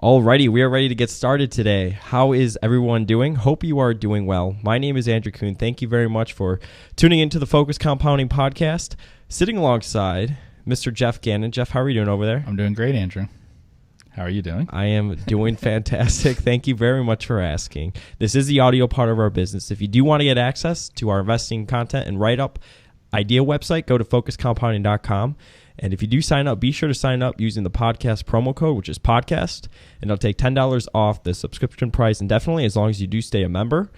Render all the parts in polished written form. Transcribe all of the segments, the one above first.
Alrighty, we are ready to get started today. How is everyone doing? Hope you are doing well. My name is Andrew Kuhn. Thank you very much for tuning into the Focus Compounding Podcast. Sitting alongside Mr. Geoff Gannon. Geoff, how are you doing over there? I'm doing great, Andrew. How are you doing? I am doing fantastic. Thank you very much for asking. This is the audio part of our business. If you do want to get access to our investing content and write-up idea website, go to focuscompounding.com. And if you do sign up, be sure to sign up using the podcast promo code, which is podcast, and it'll take $10 off the subscription price indefinitely as long as you do stay a member.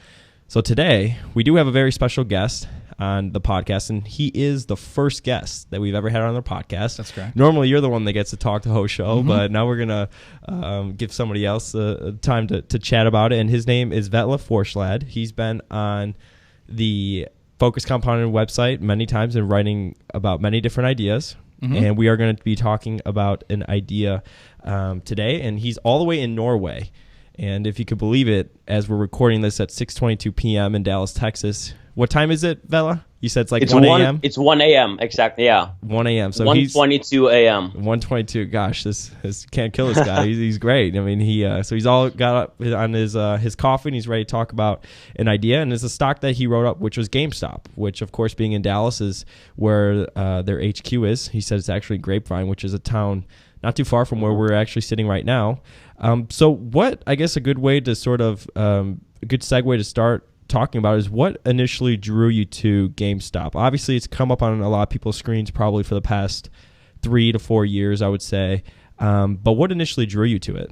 So today, we do have a very special guest on the podcast, and he is the first guest that we've ever had on the podcast. That's correct. Normally, you're the one that gets to talk the whole show, but now we're going to give somebody else time to chat about it, and his name is Vetle Forsland. He's been on the Focus Compounding website many times and writing about many different ideas. And we are going to be talking about an idea today, and he's all the way in Norway. And if you could believe it, as we're recording this at 6:22 p.m. in Dallas, Texas. What time is it, Vetle? You said it's 1 a.m.? It's 1 a.m. exactly, yeah. 1 a.m. So 1:22 a.m. 1:22. Gosh, this can't kill this guy. he's great. I mean, he's all got up on his coffee, and he's ready to talk about an idea. And it's a stock that he wrote up, which was GameStop, which, of course, being in Dallas is where their HQ is. He said it's actually Grapevine, which is a town not too far from where we're actually sitting right now. So what, I guess, a good way to sort of a good segue to start talking about is what initially drew you to GameStop. Obviously, it's come up on a lot of people's screens probably for the past 3 to 4 years, I would say. But what initially drew you to it?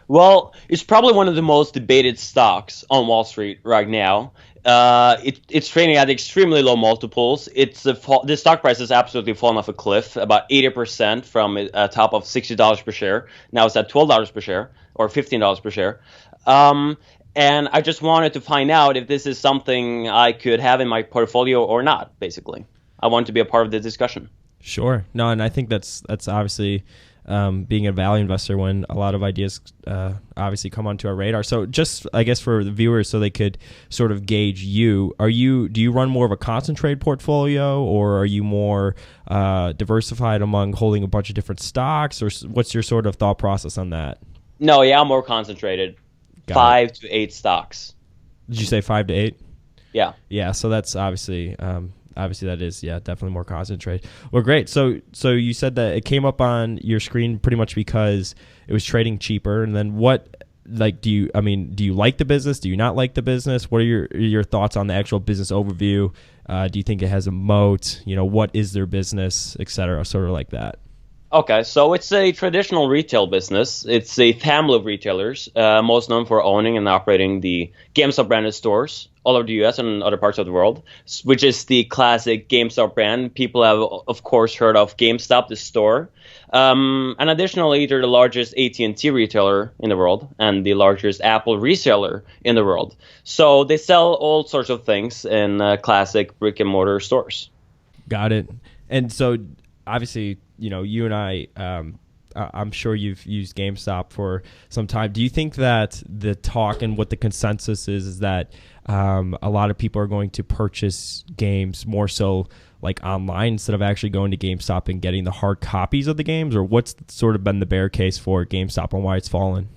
Well, it's probably one of the most debated stocks on Wall Street right now. It's trading at extremely low multiples. The stock price has absolutely fallen off a cliff, about 80% from a top of $60 per share. Now it's at $12 per share or $15 per share. And I just wanted to find out if this is something I could have in my portfolio or not, basically. I want to be a part of the discussion. Sure. No, and I think that's obviously being a value investor when a lot of ideas obviously come onto our radar. So just, I guess, for the viewers so they could sort of gauge you, do you run more of a concentrated portfolio, or are you more diversified among holding a bunch of different stocks, or what's your sort of thought process on that? No, yeah, I'm more concentrated. 5 to 8 stocks. Did you say 5 to 8? Yeah. Yeah, so that's obviously that is, yeah, definitely more concentrated. Well, great. So you said that it came up on your screen pretty much because it was trading cheaper. And then what, like, do you like the business? Do you not like the business? What are your thoughts on the actual business overview? Do you think it has a moat? What is their business, et cetera, sort of like that? Okay, so it's a traditional retail business. It's a family of retailers, most known for owning and operating the GameStop branded stores all over the U.S. and other parts of the world, which is the classic GameStop brand. People have, of course, heard of GameStop, the store. And additionally, they're the largest AT&T retailer in the world and the largest Apple reseller in the world. So they sell all sorts of things in classic brick and mortar stores. Got it. And so obviously, you and I, I'm sure you've used GameStop for some time. Do you think that the talk and what the consensus is that a lot of people are going to purchase games more so like online instead of actually going to GameStop and getting the hard copies of the games? Or what's sort of been the bear case for GameStop and why it's fallen?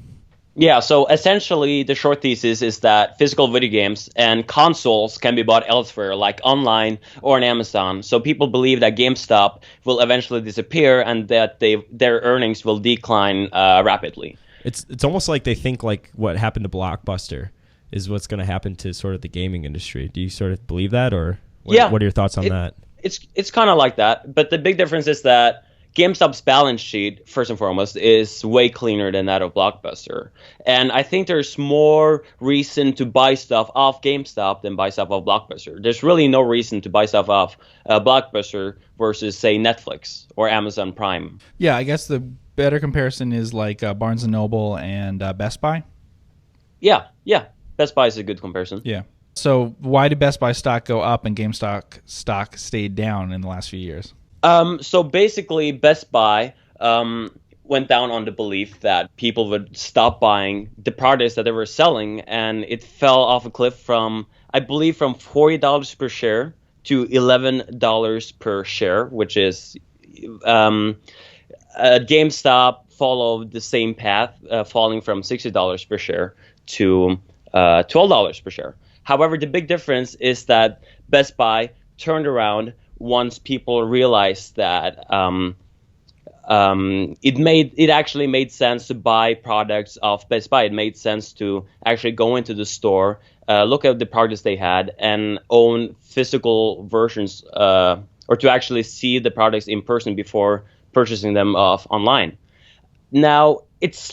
Yeah, so essentially the short thesis is that physical video games and consoles can be bought elsewhere, like online or on Amazon. So people believe that GameStop will eventually disappear and that their earnings will decline rapidly. It's almost like they think like what happened to Blockbuster is what's going to happen to sort of the gaming industry. Do you sort of believe that, or what are your thoughts on that? It's kind of like that, but the big difference is that GameStop's balance sheet, first and foremost, is way cleaner than that of Blockbuster. And I think there's more reason to buy stuff off GameStop than buy stuff off Blockbuster. There's really no reason to buy stuff off Blockbuster versus, say, Netflix or Amazon Prime. Yeah, I guess the better comparison is like Barnes & Noble and Best Buy. Yeah. Best Buy is a good comparison. Yeah. So why did Best Buy stock go up and GameStop stock stayed down in the last few years? So basically, Best Buy went down on the belief that people would stop buying the products that they were selling, and it fell off a cliff from $40 per share to $11 per share, which is GameStop followed the same path, falling from $60 per share to $12 per share. However, the big difference is that Best Buy turned around once people realized that it actually made sense to buy products of Best Buy. It made sense to actually go into the store, look at the products they had, and own physical versions, or to actually see the products in person before purchasing them off online. Now, it's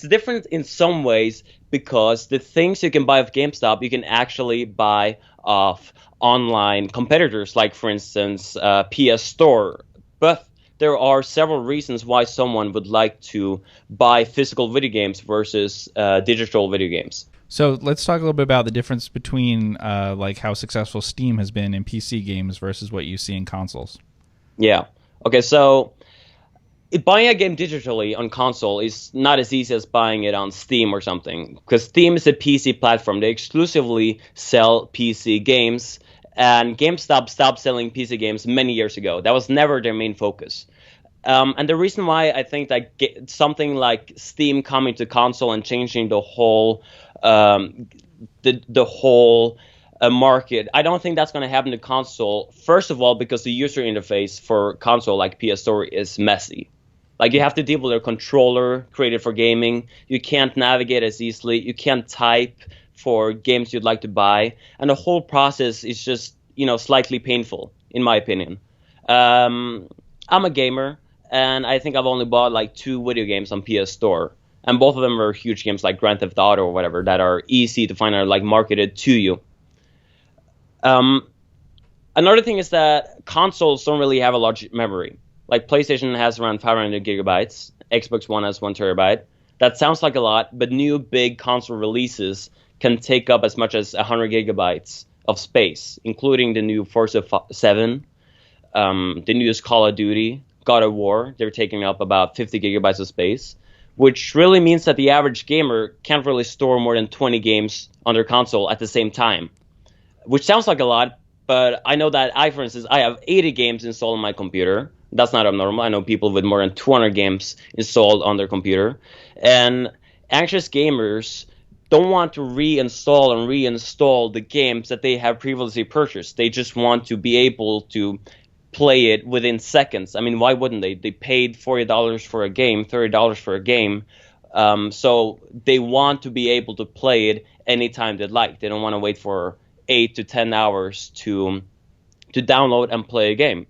different in some ways because the things you can buy off GameStop, you can actually buy off online competitors, like, for instance, PS Store. But there are several reasons why someone would like to buy physical video games versus digital video games. So let's talk a little bit about the difference between like how successful Steam has been in PC games versus what you see in consoles. Yeah. Okay, so buying a game digitally on console is not as easy as buying it on Steam or something, because Steam is a PC platform. They exclusively sell PC games, and GameStop stopped selling PC games many years ago. That was never their main focus. And the reason why I think that something like Steam coming to console and changing the whole market, I don't think that's going to happen to console. First of all, because the user interface for console like PS Store is messy. Like, you have to deal with a controller created for gaming. You can't navigate as easily. You can't type for games you'd like to buy. And the whole process is just, slightly painful, in my opinion. I'm a gamer, and I think I've only bought like 2 video games on PS Store. And both of them are huge games like Grand Theft Auto or whatever that are easy to find out, like, marketed to you. Another thing is that consoles don't really have a large memory. Like, PlayStation has around 500 gigabytes, Xbox One has 1 terabyte. That sounds like a lot, but new big console releases can take up as much as 100 gigabytes of space, including the new Forza 7, the newest Call of Duty, God of War. They're taking up about 50 gigabytes of space, which really means that the average gamer can't really store more than 20 games on their console at the same time, which sounds like a lot, but I know that for instance, I have 80 games installed on my computer. That's not abnormal. I know people with more than 200 games installed on their computer. And anxious gamers don't want to reinstall the games that they have previously purchased. They just want to be able to play it within seconds. I mean, why wouldn't they? They paid $40 for a game, $30 for a game. So they want to be able to play it anytime they'd like. They don't want to wait for 8 to 10 hours to download and play a game.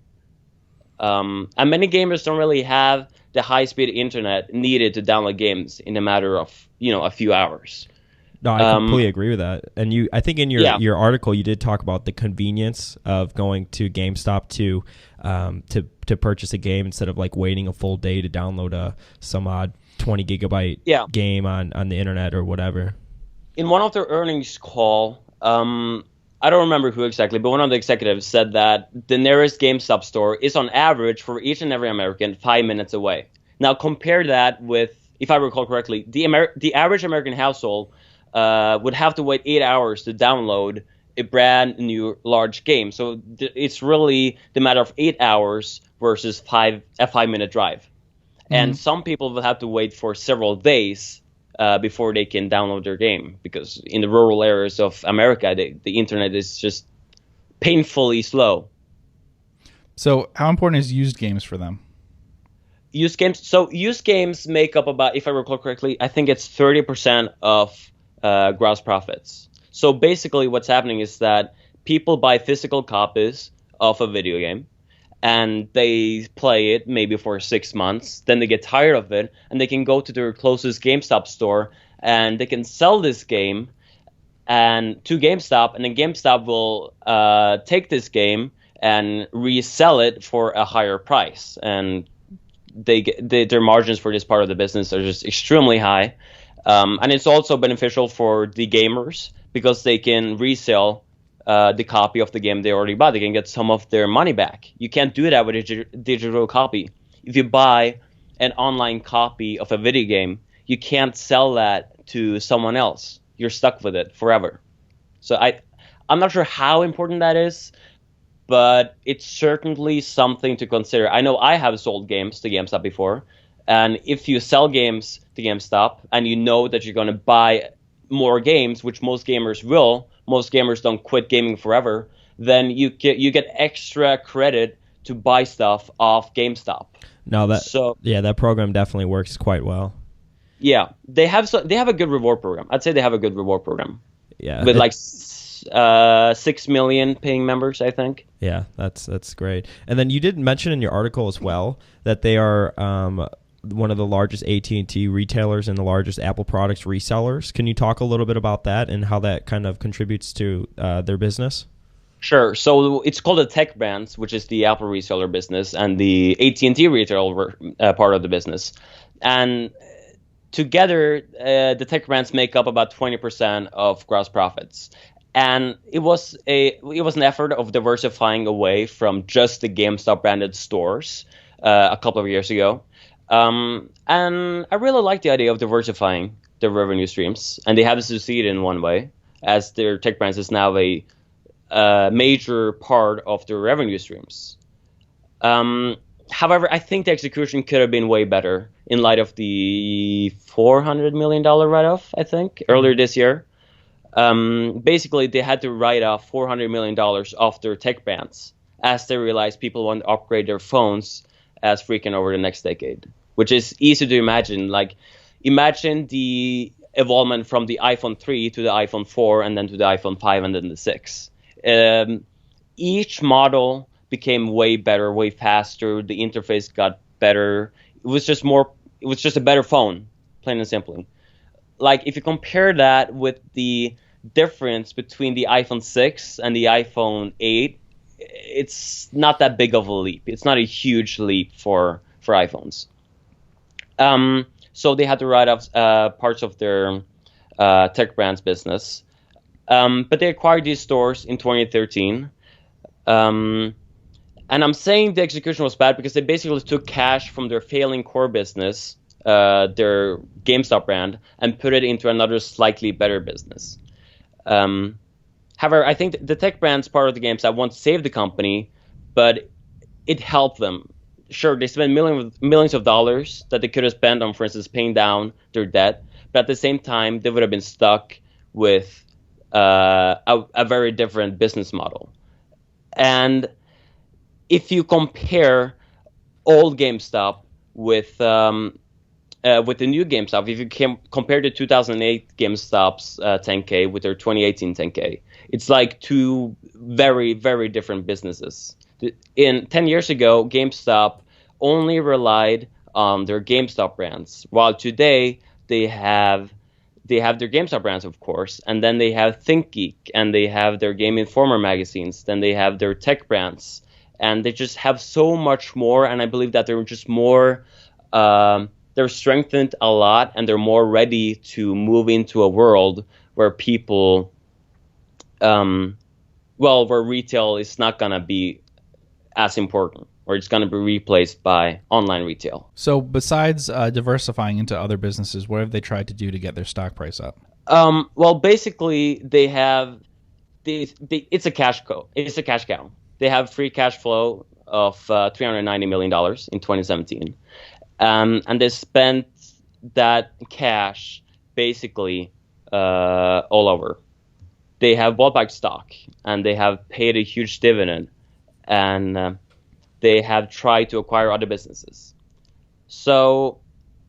And many gamers don't really have the high-speed internet needed to download games in a matter of, a few hours. No, I completely agree with that. And I think in your article, you did talk about the convenience of going to GameStop to purchase a game instead of like waiting a full day to download some odd 20 gigabyte game on the internet or whatever. In one of their earnings call, I don't remember who exactly, but one of the executives said that the nearest GameStop store is on average for each and every American 5 minutes away. Now compare that with, if I recall correctly, the average American household would have to wait 8 hours to download a brand new large game. So it's really the matter of 8 hours versus a 5-minute drive. Mm-hmm. And some people will have to wait for several days before they can download their game, because in the rural areas of America, the internet is just painfully slow. So how important is used games for them? Used games make up about, if I recall correctly, I think it's 30% of gross profits. So basically what's happening is that people buy physical copies of a video game, and they play it maybe for 6 months. Then they get tired of it, and they can go to their closest GameStop store, and they can sell this game to GameStop, and then GameStop will take this game and resell it for a higher price. And their margins for this part of the business are just extremely high. And it's also beneficial for the gamers because they can resell the copy of the game they already bought. They can get some of their money back. You can't do that with a digital copy. If you buy an online copy of a video game, you can't sell that to someone else. You're stuck with it forever. So I'm not sure how important that is, but it's certainly something to consider. I know I have sold games to GameStop before, and if you sell games to GameStop and you know that you're going to buy more games, which most gamers will, most gamers don't quit gaming forever, then you get extra credit to buy stuff off GameStop. No, that program definitely works quite well. Yeah, they have a good reward program. I'd say they have a good reward program. Yeah, with like 6 million paying members, I think. Yeah, that's great. And then you did mention in your article as well that they are one of the largest AT&T retailers and the largest Apple products resellers. Can you talk a little bit about that and how that kind of contributes to their business? Sure. So it's called the Tech Brands, which is the Apple reseller business, and the AT&T retail part of the business. And together, the Tech Brands make up about 20% of gross profits. And it was an effort of diversifying away from just the GameStop branded stores a couple of years ago. And I really like the idea of diversifying their revenue streams, and they have succeeded in one way, as their Tech Brands is now a major part of their revenue streams. However, I think the execution could have been way better in light of the $400 million write-off, I think, earlier this year. Basically, they had to write off $400 million off their Tech Brands as they realized people want to upgrade their phones as freaking over the next decade, which is easy to imagine. Like, imagine the evolvement from the iPhone 3 to the iPhone 4 and then to the iPhone 5 and then the 6. Each model became way better, way faster. The interface got better. It was just a better phone, plain and simply. Like, if you compare that with the difference between the iPhone 6 and the iPhone 8, it's not that big of a leap. It's not a huge leap for iPhones. So they had to write off parts of their Tech Brands business. But they acquired these stores in 2013. And I'm saying the execution was bad because they basically took cash from their failing core business, their GameStop brand, and put it into another slightly better business. However, I think the Tech Brands part of the GameStop won't save the company, but it helped them. Sure, they spent millions of dollars that they could have spent on, for instance, paying down their debt, but at the same time, they would have been stuck with a very different business model. And if you compare old GameStop with the new GameStop, if you compare the 2008 GameStop's 10K with their 2018 10K, it's like two very, very different businesses. 10 years ago, GameStop only relied on their GameStop brands, while today they have their GameStop brands, of course, and then they have ThinkGeek, and they have their Game Informer magazines, then they have their tech brands, and they just have so much more, and I believe that they're just more, they're strengthened a lot, and they're more ready to move into a world where people, where retail is not going to be as important, or it's going to be replaced by online retail. So besides diversifying into other businesses, what have they tried to do to get their stock price up? Well, basically, they have it's a cash cow. It's a cash cow. They have free cash flow of $390 million in 2017, and they spent that cash basically all over. They have bought back stock, and they have paid a huge dividend, and they have tried to acquire other businesses. So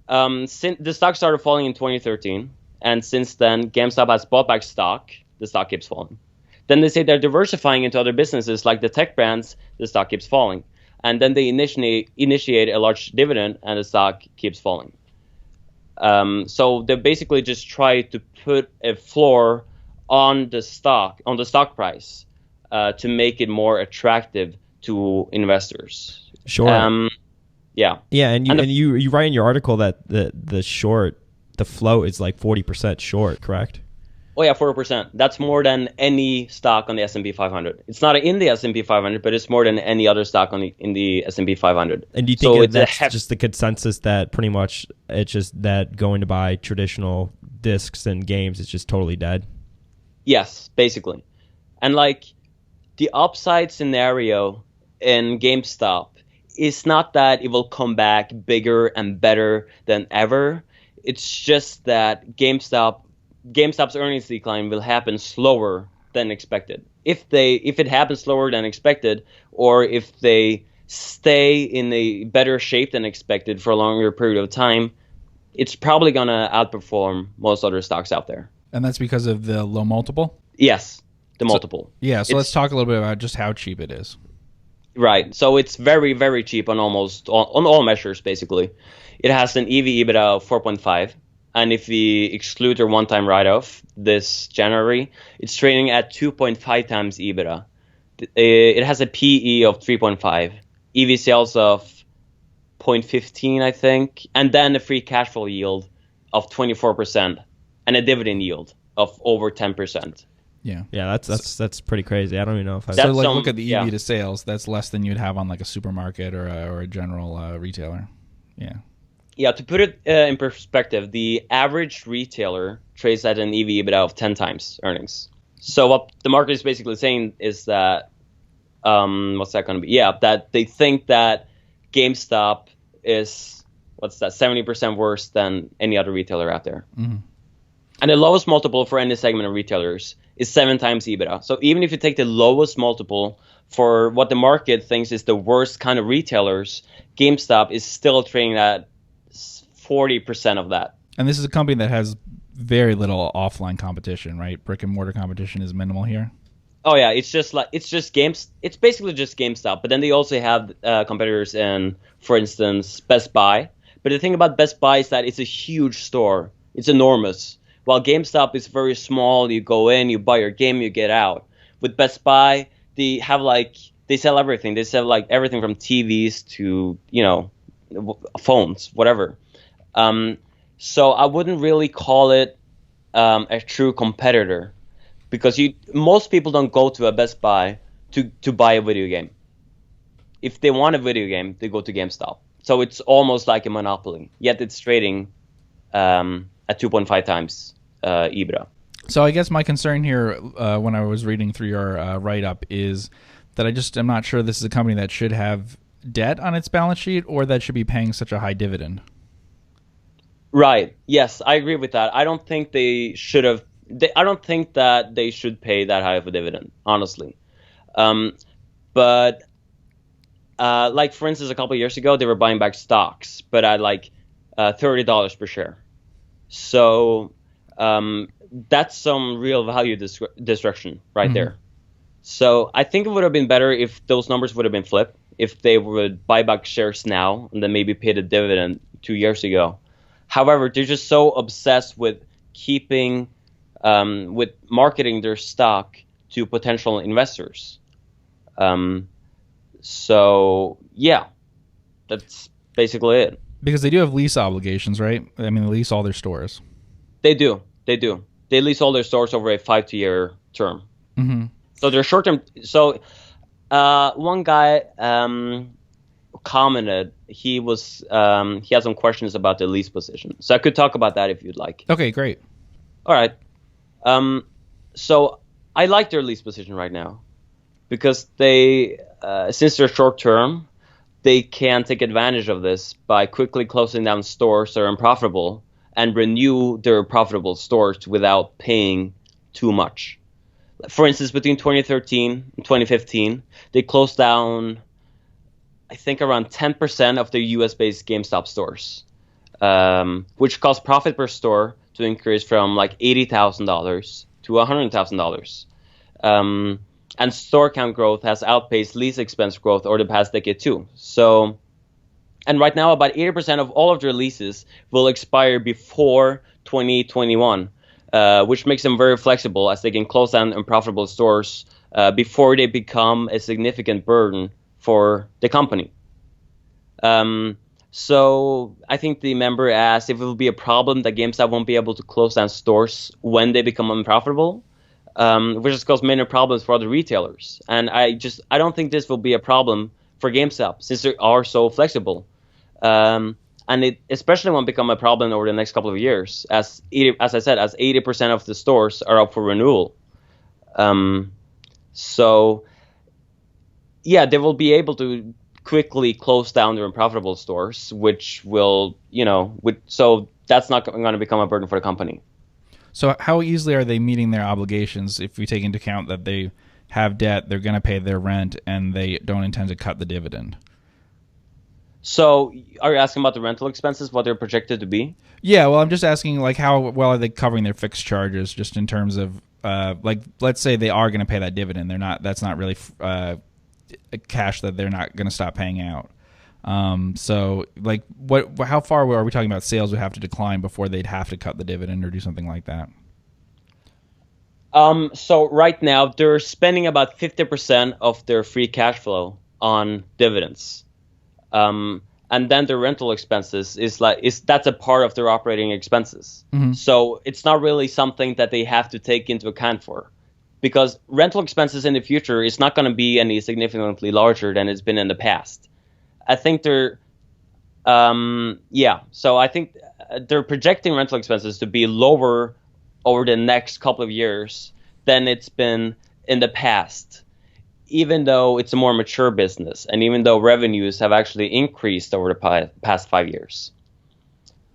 since the stock started falling in 2013, and since then, GameStop has bought back stock, the stock keeps falling. Then they say they're diversifying into other businesses like the Tech Brands, the stock keeps falling. And then they initiate a large dividend, and the stock keeps falling. So they basically just try to put a floor on the stock price to make it more attractive to investors. Sure. Yeah. Yeah, and you write in your article that the float is like 40% short, correct? Oh yeah, 4%. That's more than any stock on the S&P 500. It's not in the S&P 500, but it's more than any other stock in the S&P 500. And do you think that's just the consensus that pretty much it's just that going to buy traditional discs and games is just totally dead? Yes, basically. And like the upside scenario in GameStop is not that it will come back bigger and better than ever. It's just that GameStop's earnings decline will happen slower than expected. If it happens slower than expected, or if they stay in a better shape than expected for a longer period of time, it's probably going to outperform most other stocks out there. And that's because of the low multiple? Yes, the multiple. So let's talk a little bit about just how cheap it is. Right. So it's very, very cheap on on all measures, basically. It has an EV/EBITDA of 4.5. And if we exclude their one-time write-off this January, it's trading at 2.5 times EBITDA. It has a PE of 3.5, EV sales of 0.15, I think, and then a free cash flow yield of 24% and a dividend yield of over 10%. Yeah, that's pretty crazy. I don't even know if I. So like, look at the EV to sales. That's less than you'd have on like a supermarket or a general retailer. Yeah. Yeah, to put it in perspective, the average retailer trades at an EV/EBITDA of 10 times earnings. So what the market is basically saying is that, what's that going to be? Yeah, that they think that GameStop is, 70% worse than any other retailer out there. Mm-hmm. And the lowest multiple for any segment of retailers is 7 times EBITDA. So even if you take the lowest multiple for what the market thinks is the worst kind of retailers, GameStop is still trading at 40% of that. And this is a company that has very little offline competition, right? Brick and mortar competition is minimal here. Oh yeah, it's basically just GameStop. But then they also have competitors in, for instance, Best Buy. But the thing about Best Buy is that it's a huge store. It's enormous. While GameStop is very small, you go in, you buy your game, you get out. With Best Buy, they sell everything. They sell like everything from TVs to, phones, whatever. So I wouldn't really call it a true competitor, because most people don't go to a Best Buy to buy a video game. If they want a video game, they go to GameStop. So it's almost like a monopoly, yet it's trading at 2.5 times EBITDA. So I guess my concern here when I was reading through your write-up is that I'm not sure this is a company that should have debt on its balance sheet or that should be paying such a high dividend. Right. Yes, I agree with that. I don't think they should have. I don't think that they should pay that high of a dividend, honestly. But like for instance, a couple of years ago, they were buying back stocks, but at like $30 per share. So that's some real value destruction right there. So I think it would have been better if those numbers would have been flipped, if they would buy back shares now and then maybe paid a dividend 2 years ago. However, they're just so obsessed with with marketing their stock to potential investors. So yeah, that's basically it. Because they do have lease obligations, right? I mean, they lease all their stores. They do. They lease all their stores over a 5-year term. Mm-hmm. So they're short term. So one guy commented he had some questions about the lease position. So I could talk about that if you'd like. Okay, great. All right. So I like their lease position right now because they, since they're short term, they can take advantage of this by quickly closing down stores that are unprofitable and renew their profitable stores without paying too much. For instance, between 2013 and 2015, they closed down, I think, around 10% of their US-based GameStop stores, which caused profit per store to increase from like $80,000 to $100,000. And store count growth has outpaced lease expense growth over the past decade too. So, and right now about 80% of all of their leases will expire before 2021, which makes them very flexible as they can close down unprofitable stores before they become a significant burden for the company. So I think the member asked if it will be a problem that GameStop won't be able to close down stores when they become unprofitable, which has caused many problems for other retailers. And I don't think this will be a problem for GameStop since they are so flexible. And it especially won't become a problem over the next couple of years, as I said, as 80% of the stores are up for renewal. So yeah, they will be able to quickly close down their unprofitable stores, which will, so that's not going to become a burden for the company. So how easily are they meeting their obligations if we take into account that they have debt, they're going to pay their rent, and they don't intend to cut the dividend? So are you asking about the rental expenses, what they're projected to be? Yeah, well, I'm just asking, like, how well are they covering their fixed charges, just in terms of, like, let's say they are going to pay that dividend. That's not really cash that they're not going to stop paying out. So, like, how far are we talking about sales would have to decline before they'd have to cut the dividend or do something like that? So right now they're spending about 50% of their free cash flow on dividends. And then the rental expenses that's a part of their operating expenses. Mm-hmm. So it's not really something that they have to take into account for, because rental expenses in the future is not going to be any significantly larger than it's been in the past. I think so I think they're projecting rental expenses to be lower over the next couple of years than it's been in the past, even though it's a more mature business and even though revenues have actually increased over the past 5 years.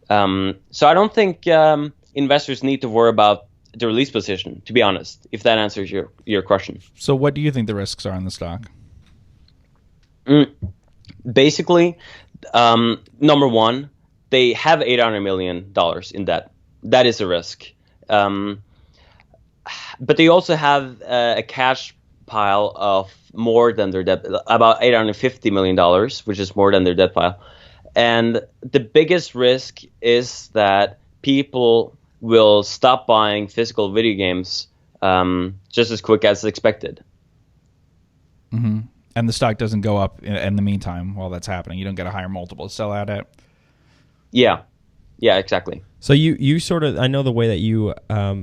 So I don't think investors need to worry about the release position, to be honest, if that answers your question. So what do you think the risks are in the stock? Basically, number one, they have $800 million in debt. That is a risk. But they also have a cash pile of more than their debt, about $850 million, which is more than their debt pile. And the biggest risk is that people will stop buying physical video games just as quick as expected. Mm-hmm. And the stock doesn't go up in the meantime while that's happening. You don't get a higher multiple to sell out at. Yeah, exactly. So you sort of, I know the way that you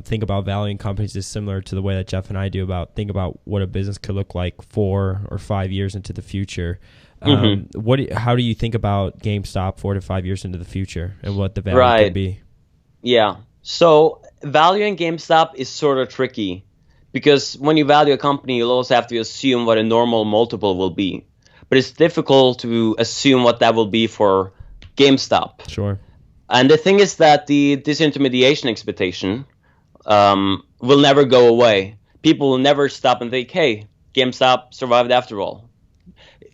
think about valuing companies is similar to the way that Geoff and I do think about what a business could look like 4 or 5 years into the future. How do you think about GameStop 4 to 5 years into the future and what the value could be? Yeah. So valuing GameStop is sort of tricky, because when you value a company, you'll also have to assume what a normal multiple will be. But it's difficult to assume what that will be for GameStop. Sure. And the thing is that the disintermediation expectation will never go away. People will never stop and think, hey, GameStop survived after all.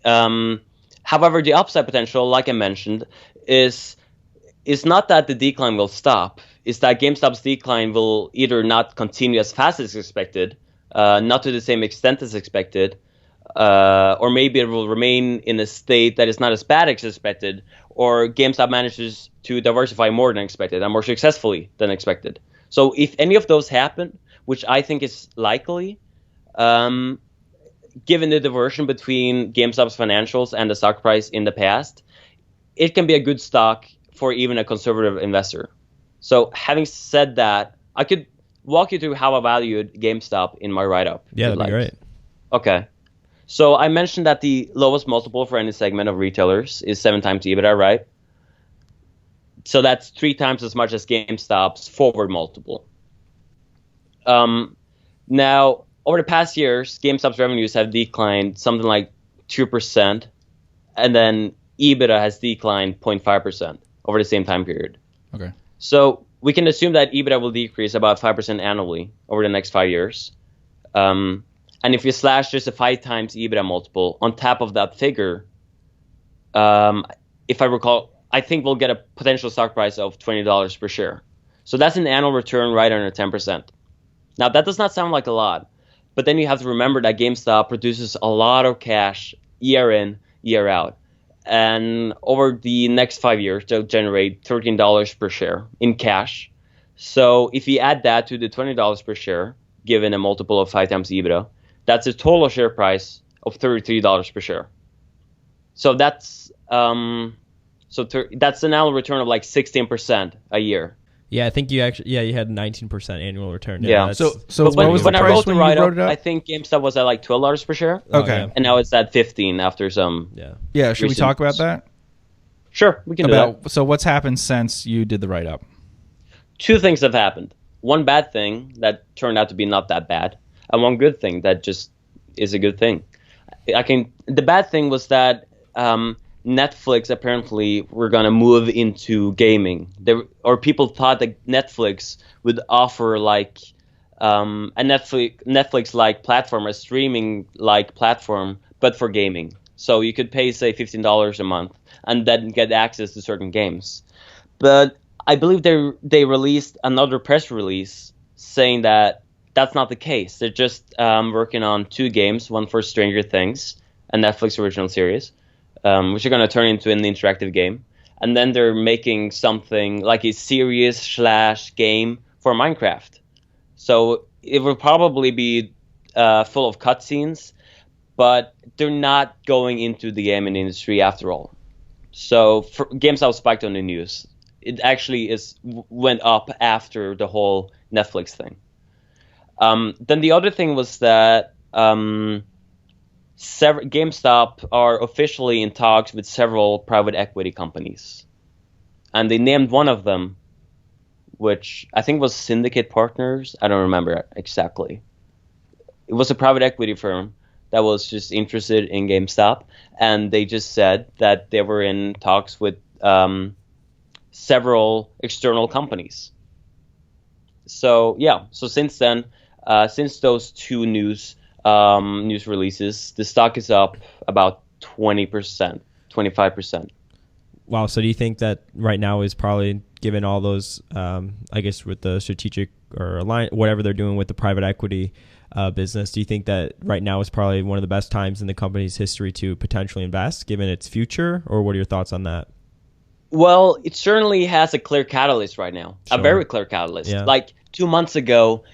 However, the upside potential, like I mentioned, is not that the decline will stop. It's that GameStop's decline will either not continue as fast as expected, not to the same extent as expected, or maybe it will remain in a state that is not as bad as expected, or GameStop manages to diversify more than expected and more successfully than expected. So if any of those happen, which I think is likely, given the diversion between GameStop's financials and the stock price in the past, it can be a good stock for even a conservative investor. So having said that, I could walk you through how I valued GameStop in my write-up. Yeah, that'd be great. Okay. So I mentioned that the lowest multiple for any segment of retailers is 7 times EBITDA, right? So that's 3 times as much as GameStop's forward multiple. Now, over the past years, GameStop's revenues have declined something like 2%, and then EBITDA has declined 0.5% over the same time period. Okay. So we can assume that EBITDA will decrease about 5% annually over the next 5 years. And if you slash just a 5 times EBITDA multiple on top of that figure, if I recall, I think we'll get a potential stock price of $20 per share. So that's an annual return right under 10%. Now, that does not sound like a lot, but then you have to remember that GameStop produces a lot of cash year in, year out. And over the next 5 years, they'll generate $13 per share in cash. So if you add that to the $20 per share, given a multiple of 5 times EBITDA, that's a total share price of $33 per share. So that's that's an annual return of like 16% a year. Yeah, I think you had 19% annual return. Yeah. So what was when the I price wrote the when you write-up, wrote it up? I think GameStop was at like $12 per share. Okay. Yeah. And now it's at 15 after some. Yeah. Should we recent- talk about that? Sure, we can do that. So what's happened since you did the write-up? 2 things have happened. One bad thing that turned out to be not that bad, and one good thing that just is a good thing. The bad thing was that Netflix apparently were gonna move into gaming. People thought that Netflix would offer like a Netflix like platform, a streaming like platform, but for gaming. So you could pay, say, $15 a month and then get access to certain games. But I believe they released another press release saying that that's not the case. They're just working on 2 games, one for Stranger Things, a Netflix original series, which are going to turn into an interactive game. And then they're making something like a series/game for Minecraft. So it will probably be full of cutscenes, but they're not going into the gaming industry after all. So GameStop spiked on the news. It actually went up after the whole Netflix thing. Then the other thing was that GameStop are officially in talks with several private equity companies. And they named one of them, which I think was Syndicate Partners. I don't remember exactly. It was a private equity firm that was just interested in GameStop. And they just said that they were in talks with several external companies. So, yeah. So since then, since those 2 news releases, the stock is up about 20%, 25%. Wow. So do you think that right now is probably, given all those, I guess with the strategic or whatever they're doing with the private equity business, do you think that right now is probably one of the best times in the company's history to potentially invest, given its future? Or what are your thoughts on that? Well, it certainly has a clear catalyst right now, Sure. A very clear catalyst. Yeah. Like 2 months ago,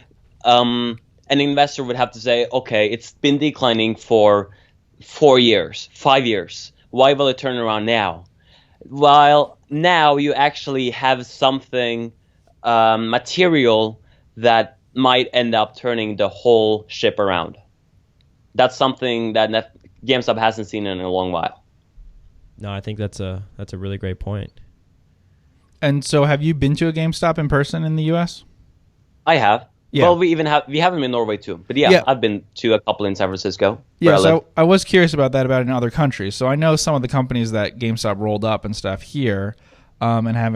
an investor would have to say, okay, it's been declining for 4 years, 5 years. Why will it turn around now? While now you actually have something material that might end up turning the whole ship around. That's something that GameStop hasn't seen in a long while. No, I think that's a really great point. And so, have you been to a GameStop in person in the U.S.? I have. Yeah. Well, we have them in Norway too. But yeah, I've been to a couple in San Francisco. Yeah, so I was curious about in other countries. So I know some of the companies that GameStop rolled up and stuff here, and I've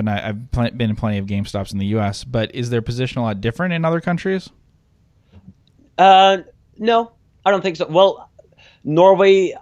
been in plenty of GameStops in the U.S. But is their position a lot different in other countries? No, I don't think so. Well, Norway,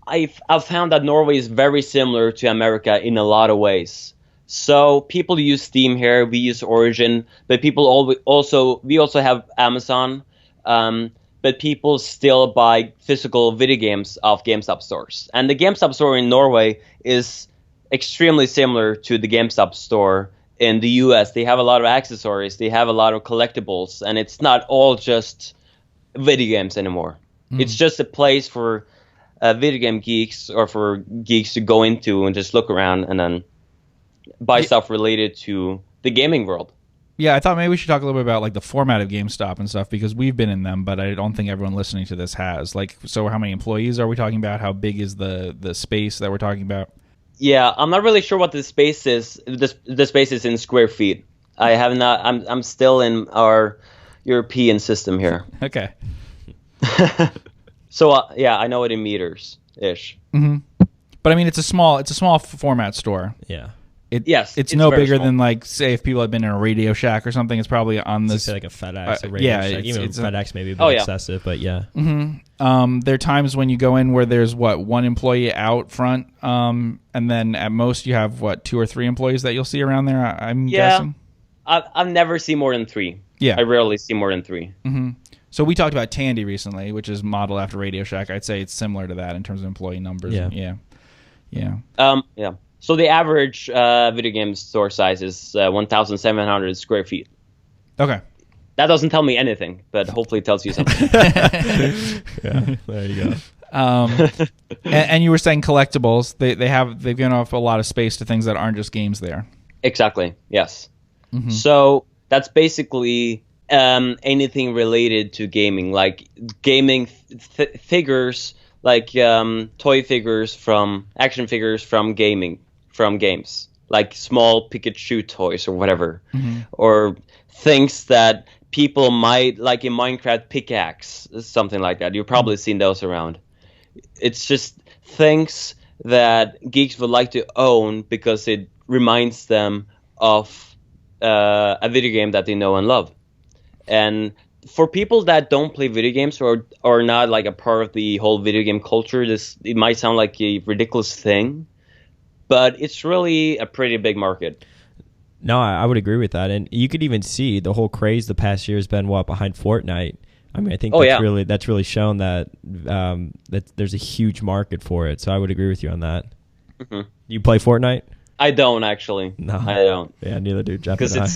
I've found that Norway is very similar to America in a lot of ways. So people use Steam here, we use Origin, but we also have Amazon, but people still buy physical video games off GameStop stores. And the GameStop store in Norway is extremely similar to the GameStop store in the US. They have a lot of accessories, they have a lot of collectibles, and it's not all just video games anymore. It's just a place for video game geeks or for geeks to go into and just look around and then buy stuff related to the gaming world. Yeah, I thought maybe we should talk a little bit about like the format of GameStop and stuff, because we've been in them, but I don't think everyone listening to this has. Like, so how many employees are we talking about? How big is the space that we're talking about? Yeah, I'm not really sure what the space is. The space is in square feet. I have not. I'm still in our European system here. Okay. So yeah, I know it in meters ish. Mm-hmm. But I mean, it's a small format store. Yeah. It's no bigger than, like, say, if people had been in a Radio Shack or something. It's probably on this, like a FedEx, a Radio Shack. Even FedEx maybe a bit excessive, but yeah. Mm-hmm. There are times when you go in where there's one employee out front, and then at most you have 2 or 3 employees that you'll see around there. I'm guessing. I've never seen more than 3. Yeah, I rarely see more than 3. Mm-hmm. So we talked about Tandy recently, which is modeled after Radio Shack. I'd say it's similar to that in terms of employee numbers. Yeah. So the average video game store size is 1,700 square feet. Okay. That doesn't tell me anything, but hopefully it tells you something. Yeah, there you go. And you were saying collectibles. They've given off a lot of space to things that aren't just games there. Exactly. Yes. Mm-hmm. So that's basically anything related to gaming, like gaming figures, like toy figures action figures from games, like small Pikachu toys or whatever, or things that people might like in Minecraft, pickaxe, something like that. You've probably seen those around. It's just things that geeks would like to own because it reminds them of a video game that they know and love. And for people that don't play video games or are not like a part of the whole video game culture, it might sound like a ridiculous thing, but it's really a pretty big market. No, I would agree with that. And you could even see the whole craze the past year has been behind Fortnite. I mean, I think that's really shown that that there's a huge market for it. So I would agree with you on that. Mm-hmm. You play Fortnite? I don't actually. No, I don't. Yeah, neither do Geoff and I.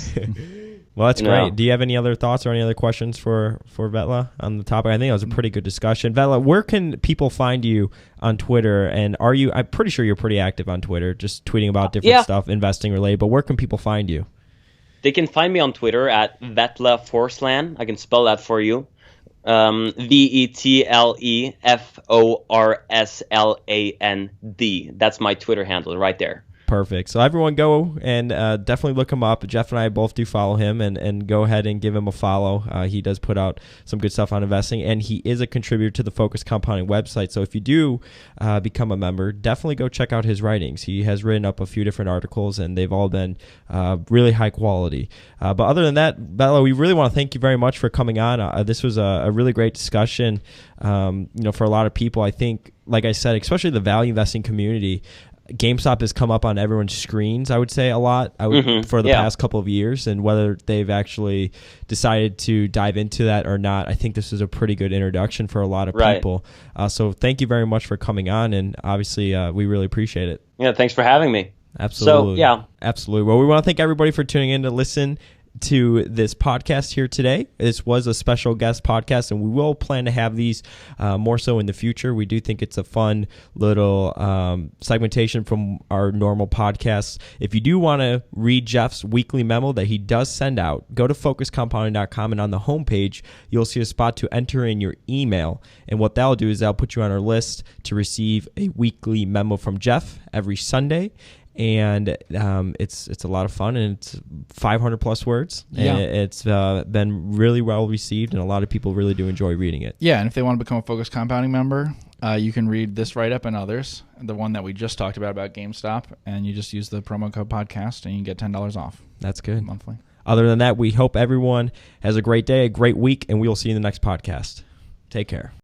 Well, that's great. Do you have any other thoughts or any other questions for Vetle on the topic? I think that was a pretty good discussion. Vetle, where can people find you on Twitter? And I'm pretty sure you're pretty active on Twitter, just tweeting about different stuff, investing related. But where can people find you? They can find me on Twitter at Vetle Forsland. I can spell that for you. VETLE FORSLAND. That's my Twitter handle right there. Perfect. So everyone go and definitely look him up. Geoff and I both do follow him, and go ahead and give him a follow. He does put out some good stuff on investing, and he is a contributor to the Focus Compounding website. So if you do become a member, definitely go check out his writings. He has written up a few different articles, and they've all been really high quality. But other than that, Vetle, we really want to thank you very much for coming on. This was a really great discussion. For a lot of people, I think, like I said, especially the value investing community, GameStop has come up on everyone's screens, I would say, a lot for the past couple of years, and whether they've actually decided to dive into that or not, I think this is a pretty good introduction for a lot of people. So thank you very much for coming on, and obviously we really appreciate it. Yeah, thanks for having me. Absolutely. So, absolutely. Well, we want to thank everybody for tuning in to listen to this podcast here today. This was a special guest podcast, and we will plan to have these more so in the future. We do think it's a fun little segmentation from our normal podcasts. If you do want to read Geoff's weekly memo that he does send out, go to focuscompounding.com, and on the homepage, you'll see a spot to enter in your email. And what that'll do is that'll put you on our list to receive a weekly memo from Geoff every Sunday. And it's a lot of fun, and it's 500 plus words. Yeah. And it's been really well received, and a lot of people really do enjoy reading it. Yeah, and if they want to become a Focus Compounding member, you can read this write-up and others, the one that we just talked about GameStop, and you just use the promo code podcast, and you can get $10 off. That's good. Monthly. Other than that, we hope everyone has a great day, a great week, and we will see you in the next podcast. Take care.